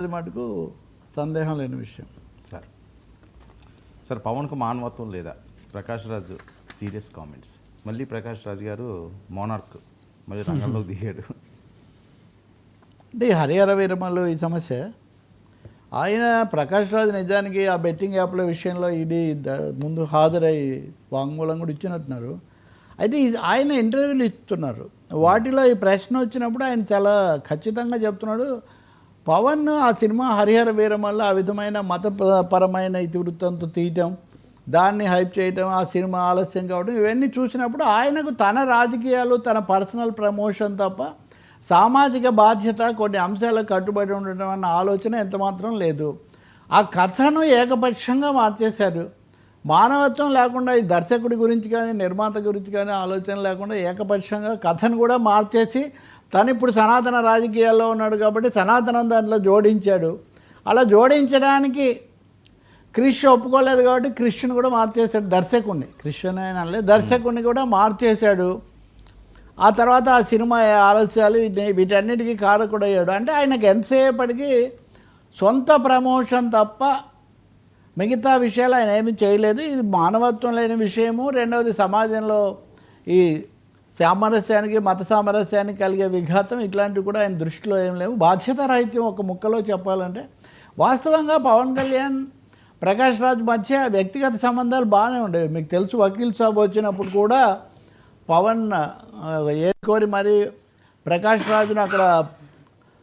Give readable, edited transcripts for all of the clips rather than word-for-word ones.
అది మటుకు సందేహం లేని విషయం. సార్ పవన్కు మానవత్వం లేదా? Prakash Raj serious comments. మళ్ళీ ప్రకాష్ రాజ్ గారు మోనార్క్ మళ్ళీ రంగంలోకి దిగాడు. అంటే హరిహర వీరమల్లు ఈ సమస్య ఆయన ప్రకాష్ రాజ్ నిజానికి ఆ బెట్టింగ్ యాప్ల విషయంలో ఇది ముందు హాజరై వాంగ్మూలం కూడా ఇచ్చినట్టున్నారు. అయితే ఆయన ఇంటర్వ్యూలు ఇస్తున్నారు. వాటిలో ఈ ప్రశ్న వచ్చినప్పుడు ఆయన చాలా ఖచ్చితంగా చెప్తున్నాడు, పవన్ ఆ సినిమా హరిహర వీరమల్లు ఆ విధమైన మతపరమైన ఇతివృత్తంతో తీయటం, దాన్ని హైప్ చేయటం, ఆ సినిమా ఆలస్యం కావడం, ఇవన్నీ చూసినప్పుడు ఆయనకు తన రాజకీయాలు తన పర్సనల్ ప్రమోషన్ తప్ప సామాజిక బాధ్యత కొన్ని అంశాలకు కట్టుబడి ఉండటం అన్న ఆలోచన ఎంతమాత్రం లేదు. ఆ కథను ఏకపక్షంగా మార్చేశారు. మానవత్వం లేకుండా ఈ దర్శకుడి గురించి కానీ నిర్మాత గురించి కానీ ఆలోచన లేకుండా ఏకపక్షంగా కథను కూడా మార్చేసి తను ఇప్పుడు సనాతన రాజకీయాల్లో ఉన్నాడు కాబట్టి సనాతనం దాంట్లో జోడించాడు. అలా జోడించడానికి క్రిష్ ఒప్పుకోలేదు కాబట్టి క్రిష్ను కూడా మార్చేశాడు. దర్శకుడిని, క్రిష్ను అయినా అనలేదు, దర్శకుడిని కూడా మార్చేశాడు. ఆ తర్వాత ఆ సినిమా ఆలస్యాలు వీటన్నిటికీ కారకుడయ్యాడు. అంటే ఆయనకు ఎంతసేపటికి సొంత ప్రమోషన్ తప్ప మిగతా విషయాలు ఆయన ఏమీ చేయలేదు. ఇది మానవత్వం లేని విషయము. రెండవది సమాజంలో ఈ సామరస్యానికి మత సామరస్యానికి కలిగే విఘాతం ఇట్లాంటివి కూడా ఆయన దృష్టిలో ఏం లేవు. బాధ్యతారాహిత్యం ఒక ముక్కలో చెప్పాలంటే వాస్తవంగా పవన్ కళ్యాణ్ ప్రకాష్ రాజ్ మధ్య వ్యక్తిగత సంబంధాలు బాగానే ఉండేవి. మీకు తెలుసు, వకీల్ సాబ్ వచ్చినప్పుడు కూడా పవన్ కోరి మరి ప్రకాష్ రాజును అక్కడ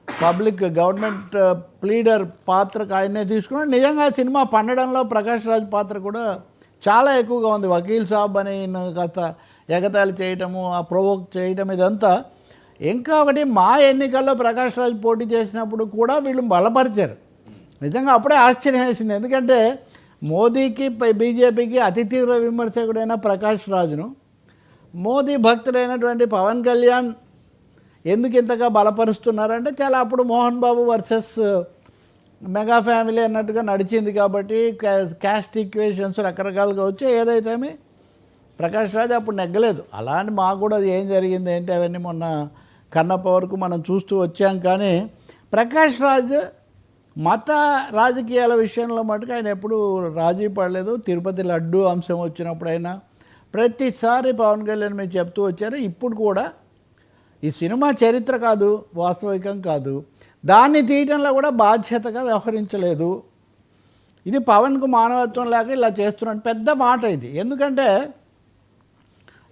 పబ్లిక్ గవర్నమెంట్ ప్లీడర్ పాత్రకు ఆయనే తీసుకున్నాడు. నిజంగా సినిమా పండడంలో ప్రకాష్ రాజ్ పాత్ర కూడా చాలా ఎక్కువగా ఉంది. వకీల్ సాబ్ అని కాస్త ఎగతాళి చేయటము, ఆ ప్రొవోక్ చేయటం, ఇదంతా. ఇంకా ఒకటి, మా ఎన్నికల్లో ప్రకాష్ రాజ్ పోటీ చేసినప్పుడు కూడా వీళ్ళు బలపరిచారు. నిజంగా అప్పుడే ఆశ్చర్యం వేసింది. ఎందుకంటే మోదీకి బీజేపీకి అతి తీవ్ర విమర్శకుడైన ప్రకాష్ రాజును మోదీ భక్తుడైనటువంటి పవన్ కళ్యాణ్ ఎందుకు ఇంతగా బలపరుస్తున్నారంటే చాలా అప్పుడు Mohan Babu versus mega family అన్నట్టుగా నడిచింది కాబట్టి క్యాస్ట్ ఈక్వేషన్స్ రకరకాలుగా వచ్చాయి. ఏదైతే ప్రకాష్ రాజ్ అప్పుడు నెగ్గలేదు. అలాంటి మాకు కూడా ఏం జరిగింది ఏంటి అవన్నీ మొన్న కన్నప్ప వరకు మనం చూస్తూ వచ్చాం. కానీ ప్రకాష్ రాజ్ మత రాజకీయాల విషయంలో మటుకు ఆయన ఎప్పుడు రాజీ పడలేదు. తిరుపతి లడ్డు అంశం వచ్చినప్పుడైనా ప్రతిసారి పవన్ కళ్యాణ్ మీరు చెప్తూ వచ్చారు. ఇప్పుడు కూడా ఈ సినిమా చరిత్ర కాదు, వాస్తవికం కాదు, దాన్ని తీయటంలో కూడా బాధ్యతగా వ్యవహరించలేదు. ఇది పవన్కు మానవత్వం లేక ఇలా చేస్తున్నాడు. పెద్ద మాట ఇది. ఎందుకంటే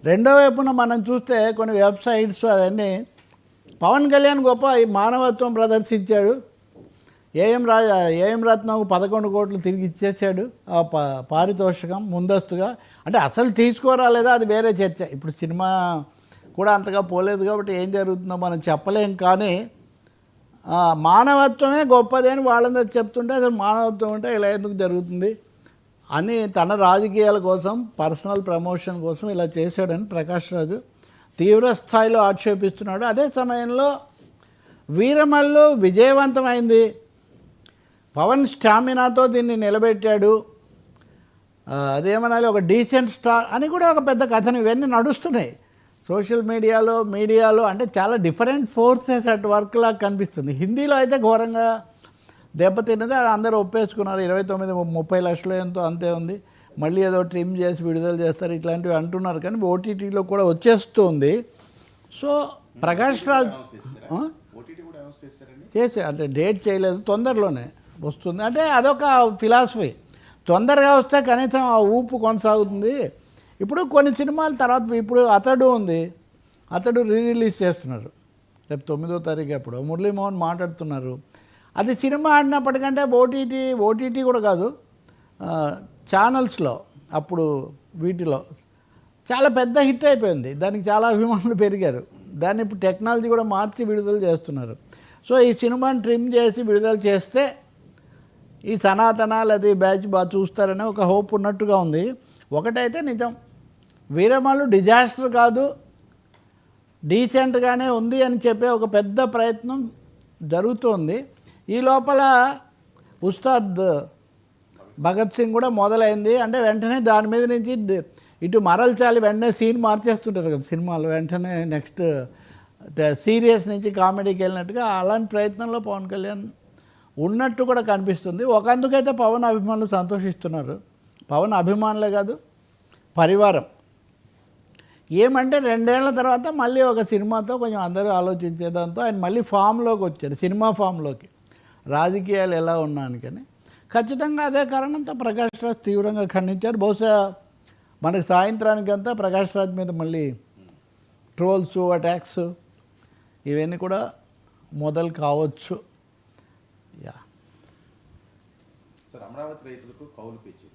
రెండో వైపున మనం చూస్తే కొన్ని వెబ్సైట్స్ అవన్నీ పవన్ కళ్యాణ్ గొప్ప మానవత్వం ప్రదర్శించాడు, ఏఎం రత్నకు 11 కోట్లు తిరిగి ఇచ్చేసాడు ఆ పారితోషికం ముందస్తుగా. అంటే అసలు తీసుకోరాలేదా అది వేరే చర్చ. ఇప్పుడు సినిమా కూడా అంతగా పోలేదు కాబట్టి ఏం జరుగుతుందో మనం చెప్పలేం. కానీ మానవత్వమే గొప్పది అని వాళ్ళందరూ చెప్తుంటే అసలు మానవత్వం అంటే ఇలా ఎందుకు జరుగుతుంది అని తన రాజకీయాల కోసం, పర్సనల్ ప్రమోషన్ కోసం ఇలా చేశాడని ప్రకాష్ రాజు తీవ్ర స్థాయిలో ఆక్షేపిస్తున్నాడు. అదే సమయంలో వీరమల్లు విజయవంతమైంది, పవన్ స్టామినాతో దీన్ని నిలబెట్టాడు, అదేమనాలి ఒక డీసెంట్ స్టార్ అని కూడా ఒక పెద్ద కథను ఇవన్నీ నడుస్తున్నాయి సోషల్ మీడియాలో. అంటే చాలా డిఫరెంట్ ఫోర్సెస్ అట్ వర్క్ లాగా కనిపిస్తుంది. హిందీలో అయితే ఘోరంగా దెబ్బతిన్నది, అది అందరూ ఒప్పేసుకున్నారు. 29-30 లక్షలు ఎంతో అంతే ఉంది, మళ్ళీ ఏదో ట్రిమ్ చేసి విడుదల చేస్తారు ఇట్లాంటివి అంటున్నారు. కానీ ఓటీటీలో కూడా వచ్చేస్తుంది. సో ప్రకాష్ రాజ్ చేసి అంటే డేట్ చేయలేదు, తొందరలోనే వస్తుంది. అంటే అదొక ఫిలాసఫీ, తొందరగా వస్తే కనీసం ఆ ఊపు కొనసాగుతుంది. ఇప్పుడు కొన్ని సినిమాల తర్వాత ఇప్పుడు అతడు ఉంది, అతడు రిలీజ్ చేస్తున్నారు రేపు 9వ తారీఖు. అప్పుడు మురళీమోహన్ మాట్లాడుతున్నారు. అది సినిమా ఆడినప్పటికంటే ఓటీటీ కూడా కాదు, ఛానల్స్లో అప్పుడు వీటిలో చాలా పెద్ద హిట్ అయిపోయింది. దానికి చాలా అభిమానులు పెరిగారు. దాన్ని ఇప్పుడు టెక్నాలజీ కూడా మార్చి విడుదల చేస్తున్నారు. సో ఈ సినిమాని ట్రిమ్ చేసి విడుదల చేస్తే ఈ సనాతన లేదా ఈ బ్యాచ్ బాగా చూస్తారనే ఒక హోప్ ఉన్నట్టుగా ఉంది. ఒకటైతే నిజం, వీరమల్లు డిజాస్టర్ కాదు, డీసెంట్గానే ఉంది అని చెప్పే ఒక పెద్ద ప్రయత్నం జరుగుతోంది. ఈ లోపల ఉస్తాద్ భగత్ సింగ్ కూడా మొదలైంది. అంటే వెంటనే దాని మీద నుంచి ఇటు మరల్చాలి, వెంటనే సీన్ మార్చేస్తుంటారు కదా సినిమాలు, వెంటనే నెక్స్ట్ సీరియస్ నుంచి కామెడీకి వెళ్ళినట్టుగా అలాంటి ప్రయత్నంలో పవన్ కళ్యాణ్ ఉన్నట్టు కూడా కనిపిస్తుంది. ఒకందుకైతే పవన్ అభిమానులు సంతోషిస్తున్నారు. పవన్ అభిమానులే కాదు, పరివారం. ఏమంటే 2 ఏళ్ల తర్వాత మళ్ళీ ఒక సినిమాతో కొంచెం అందరూ ఆలోచించేదాంతో ఆయన మళ్ళీ ఫామ్లోకి వచ్చారు, సినిమా ఫామ్లోకి. రాజకీయాలు ఎలా ఉన్నానికని ఖచ్చితంగా అదే కారణంతో ప్రకాష్ రాజ్ తీవ్రంగా ఖండించారు. బహుశా మనకు సాయంత్రానికంతా ప్రకాష్ రాజ్ మీద మళ్ళీ ట్రోల్స్, అటాక్స్ ఇవన్నీ కూడా మొదలు కావచ్చు. సార్, అమరావతి రైతులకు కౌలు పిచ్చి